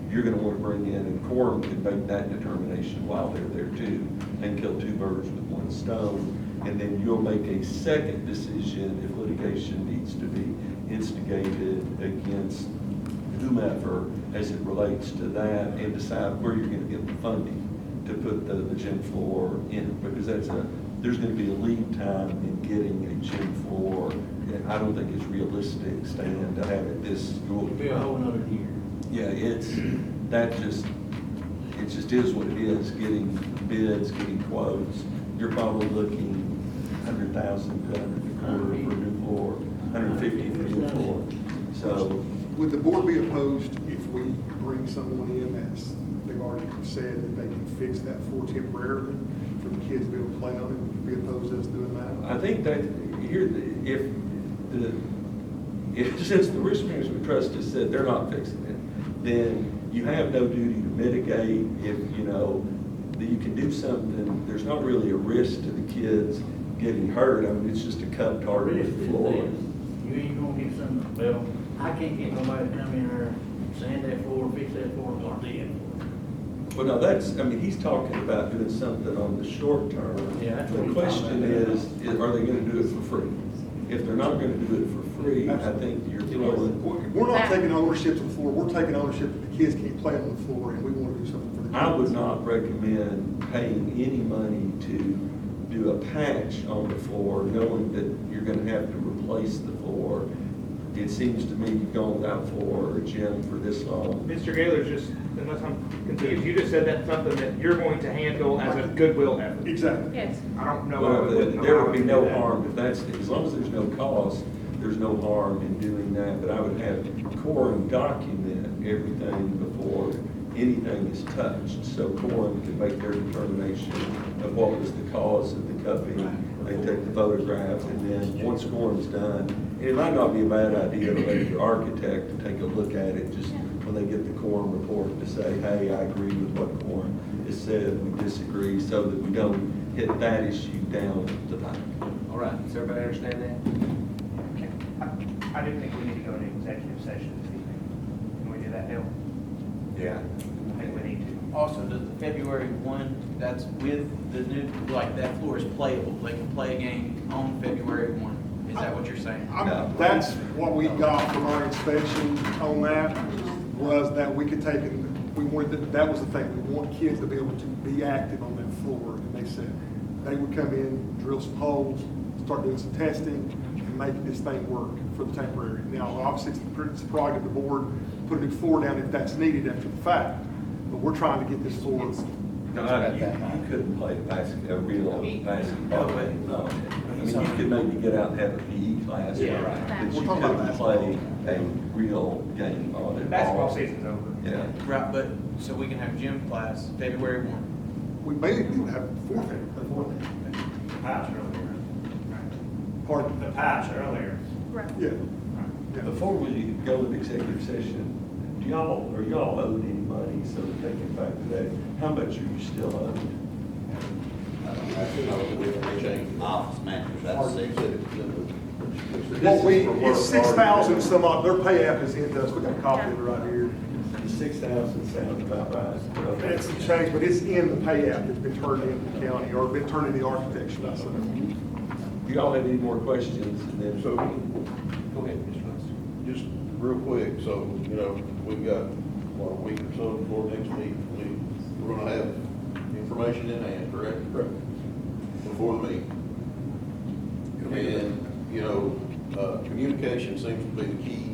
You're going to want to bring in, and Quorum can make that determination while they're there too, and kill two birds with one stone. And then you'll make a second decision if litigation needs to be instigated against whomever as it relates to that, and decide where you're going to get the funding to put the gym floor in, because there's going to be a lead time in getting a gym floor. And I don't think it's realistic, Stan, to have it this school. It'll be a whole nother year. Yeah, it just is what it is, getting bids, getting quotes. You're probably looking 100,000 to 100 for a new floor, 150 for a new floor. So, Would the board be opposed if we bring someone in that's, they've already said that they can fix that floor temporarily for the kids to be able to play on it? Would you be opposed to us doing that? I think that here, if since the risk management trust has said they're not fixing it, then you have no duty to mitigate. If that you can do something, there's not really a risk to the kids getting hurt. I mean, it's just a cut target with the floor. You ain't gonna get something, well, I can't get nobody to come in there, sand that floor, fix that floor, or dead. Well, no, he's talking about doing something on the short term. Yeah, that's what The he's question talking about. is, are they gonna do it for free? If they're not gonna do it for free, I think you're throwing. We're not taking ownership of the floor, we're taking ownership that the kids can't play on the floor, and we want to do something for the kids. I would not recommend paying any money to do a patch on the floor, knowing that you're gonna have to replace the floor. It seems to me you've gone without floor or gym for this long. Mr. Gaylor, just, unless I'm confused, you just said that's something that you're going to handle as a goodwill effort. Exactly. Yes. I don't know. Well, why we wouldn't there allow would be him to no do that. harm if as long as there's no cost, there's no harm in doing that. But I would have Quorum document everything before anything is touched, so Quorum can make their determination of what was the cause of the cupping. They take the photograph, and then once Quorum's done, and it might not be a bad idea to let your architect to take a look at it just when they get the Quorum report to say, hey, I agree with what Quorum has said, we disagree, so that we don't hit that issue down the pipe. All right, does everybody understand that? I do think we need to go into executive session this evening. Can we do that, Dale? Yeah. I think we need to. Also, does the February 1, that's with the new, like, that floor is playable, they can play a game on February 1? Is that what you're saying? That's what we got from our inspection on that, was that we could take and, we wanted, that was the thing, we want kids to be able to be active on that floor. And they said they would come in, drill some holes, start doing some testing, and make this thing work for the temporary. Now, obviously, it's the prerogative of the board, to put a new floor down if that's needed after the fact. But we're trying to get this floor. No, you couldn't play a real basketball game, no. I mean, you could maybe get out and have a PE class. Yeah, right. But you We're talking about couldn't play a real game on it. Basketball season's over. Yeah. Right, but, so we can have gym class February 1? We basically would have forfeit. Patch earlier. Pardon? The patch earlier. Right. Yeah. Yeah. Before we go into executive session, are y'all owed any money so that they can factor that? How much are you still owed? I think we changed office manager, that's six. What it's 6,000 some odd, their pay app is into us, we got a copy of it right here. 6,000 sounds about right. That's some change, but it's in the pay app that's been turned into the county, or been turned into the architect, should I say. Do y'all have any more questions? And then, So- go ahead, Mr. Russ. Just real quick, so, you know, we've got, what, a week or so before next meeting, we're gonna have information in hand, correct? Correct. Before the meeting. And, you know, communication seems to be the key,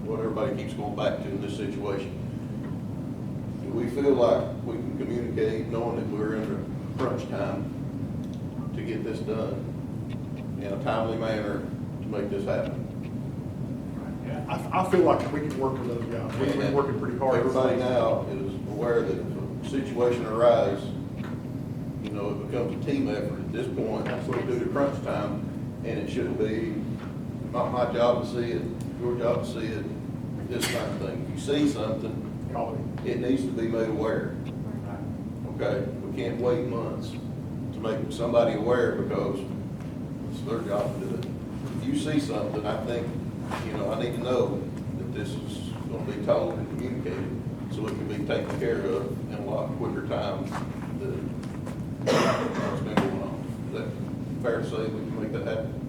what everybody keeps going back to in this situation. Do we feel like we can communicate knowing that we're under crunch time to get this done in a timely manner to make this happen? I feel like we can work with those guys, we've been working pretty hard. Everybody now is aware that if a situation arises, you know, it becomes a team effort at this point, due to crunch time, and it shouldn't be not my job to see it, your job to see it, this kind of thing. If you see something, it needs to be made aware. Okay, we can't wait months to make somebody aware because it's their job to do it. If you see something, I think, you know, I need to know that this is gonna be told and communicated so it can be taken care of in a lot quicker time than what's been going on. Is that fair to say we can make that happen?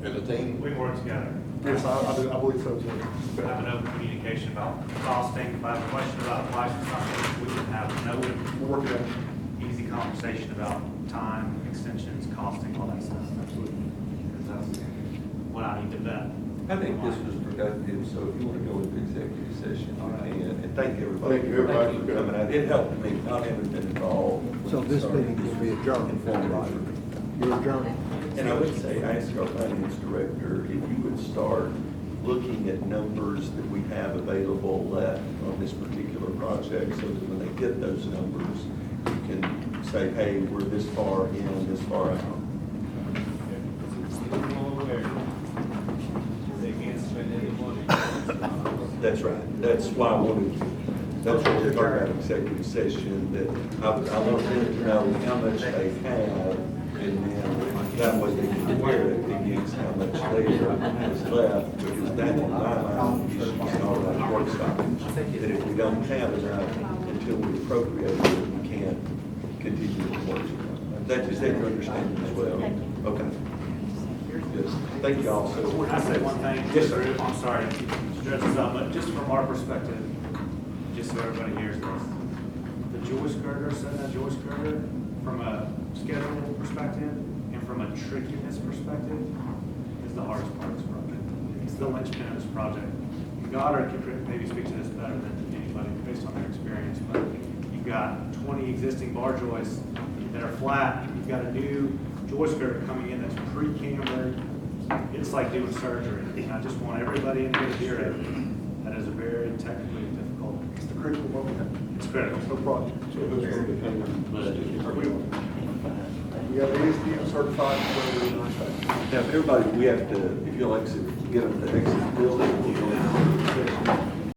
As a team? We work together. Yes, I do, I believe so too. Have an open communication about costing. If I have a question about license company, we can have an open, We're working on it. easy conversation about time, extensions, costing, all that stuff. Absolutely. Because that's what I need to vet. I think this was productive, so if you want to go into executive session, you can. And thank everybody. Thank you, everybody, for coming out. It helped me, not having been involved. when So we this started meeting will be adjourned, right? informative. You're adjourned. And I would say, ask our finance director if you would start looking at numbers that we have available left on this particular project, so that when they get those numbers, you can say, hey, we're this far in, this far out. That's right. That's why I wanted, that's what we're talking about executive session, that I want them to know how much they have, and then that way they can compare it against how much there is left, because that in my mind, you should get all that work stoppage. That if we don't have enough until we appropriate it, we can't continue to work. Is that your understanding as well? Okay. Yes. Thank you all. So, Can I say one thing? Yes, sir. I'm sorry to stretch this out, but just from our perspective, just so everybody hears this, the Joyce Girder, setting that Joyce Girder, from a schedule perspective and from a trickiness perspective, is the hardest part of this project. It's the linchpin of this project. Goddard can maybe speak to this better than anybody based on their experience, but you've got 20 existing bar joists that are flat. You've got a new Joyce Girder coming in that's pre-cambered. It's like doing surgery. And I just want everybody in here to hear it. That is a very technically difficult. It's the critical moment. It's critical. No problem. so who's going to come We have the ASTM certified. Now, if everybody, we have to, if you'll exit, get them to exit the building, we'll go into executive session.